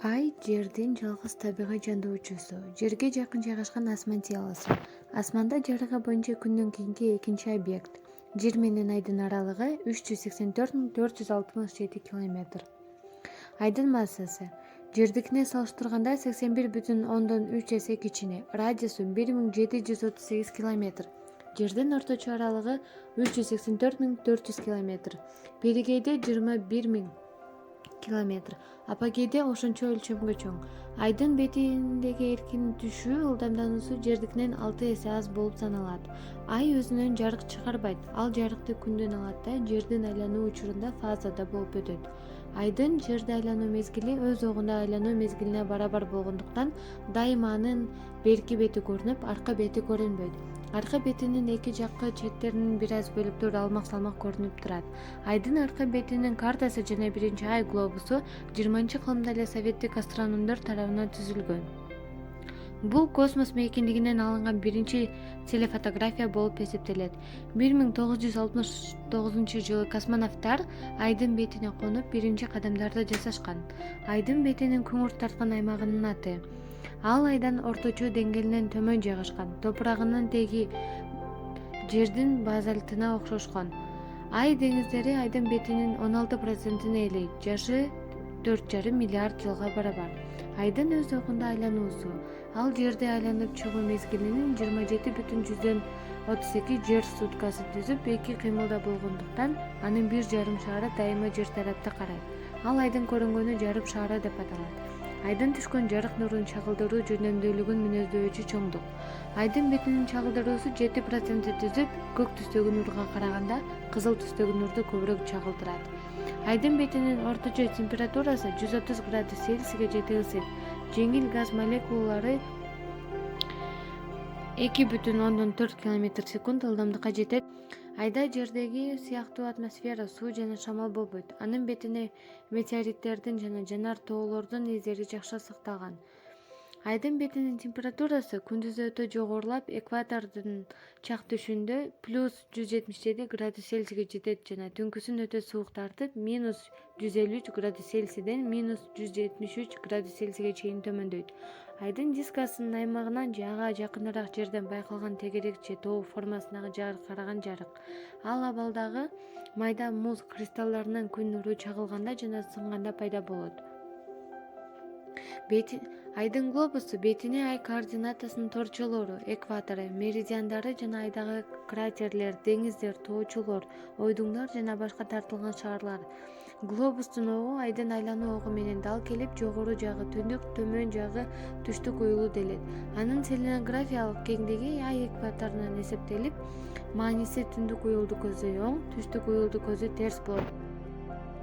Ай — Жердин жалгыз табигый жандоочусу. Жерге жакын жайгашкан асман тияласы. Асманда жарыгы боюнча күндөн кийинки экинчи объект. Жер менен Айдын аралыгы 384.467 км. Айдын массасы Жердикине салыштырганда 81,3 эсе кичине. Радиусу 1738 км. Жердин орточо аралыгы 384.400 км. Перигейде 21.000 км. Апогейде ошончо өлчөмгө чоң. Айдын бетиндеги эркин түшүү ылдамдануусу жердикинен 6 эсе аз болуп саналат. Ай өзүнөн жарык чыгарбайт. Ал жарыкты күндөн алат да жердин айлануу учурунда фазада болуп өтөт. Айдын жерди айлануу мезгили өз огунда айлануу мезгилине барабар болгондуктан дайыма анын берки бети көрүнүп, арка бети көрүнбөйт. Арка бетинин эки жаккы четтеринин бир аз бөлүктөрү алмак-салмак көрүнүп турат. Айдын арка бетинин картасы жана биринчи ай глобусу 20-кылымда эле советтик астрономдор тарабынан түзүлгөн. Бул космос мейкиндигинен алынган биринчи телефотография болуп эсептелет. 1969-жылы космонавттар Айдын бетине конуп биринчи кадамдарды жасашкан. Айдын бетинин күңүрт тарткан аймагынын аты. Ал Айдан орточо деңгээлинен төмөн жайгашкан. Топурагынын теги жердин базальтына окшошкон. Ай деңиздери Айдын бетинин 16%-ын ээлейт. Жашы 4,5 миллиард жылга барабар. Айдын өз огунда айлануусу. Ал жерди айланып чыгуу мезгилинин 27,32 жер суткасы түзүп, эки кыймылда болгондуктан анын бир жарым шары дайыма жер тарапты карайт. Ал Айдын көрүнгөнү жарым шары деп аталат. Айдын түшкөн жарык нурун чагылдыруу жөнөмдүүлүгүн мүнөздөөгүчү чоңдук. Айдын бетинин чагылдыруусу 7% түзүп, көк түстөгү нурга караганда кызыл түстөгү нурду көбүрөөк чагылдырат. Айдын бетинин орточо температурасы 130 градус Цельсийге жетүү ысык. Жеңил газ молекулалары 2,4 км/секунд ылдамдыкка жетет. Айда жердеги сыяктуу атмосфера, суу жана шамал болбойт. Анын бетине метеориттердин жана жанар тоолордун издери жакшы сакталган. Айдын бетинин температурасы күндүзү өтө жогорулап, экватордун чак түшүндө +177 градус Цельсийге жетет жана түнкүсүн өтө суук тартып, -153 градус Цельсийден -173 градус Цельсийге чейин төмөндөйт. Айдын дискасынын аймагынан же ага жакыныраак жерден байкалган тегерек же тоо формасындагы жаркыраган жарык. Ал абалдагы майда муз кристалларынан күн нуру чагылганда жана сынганда пайда болот. Айдын глобусу бетине ай координатасынын торчолору, экватору, меридиандары жана айдагы кратерлер, деңиздер, тоочулор, ойдуңдар жана башка тартылган шарлар. Глобустун огу Айдын айлануу огу менен дал келип, жогору жагы түндүк, төмөн жагы түштүк уюлу делет. Анын селенографиялык кеңдиги ай экваторунан эсептелип, мааниси түндүк уюлду көзү оң, түштүк уюлду көзү терс болот.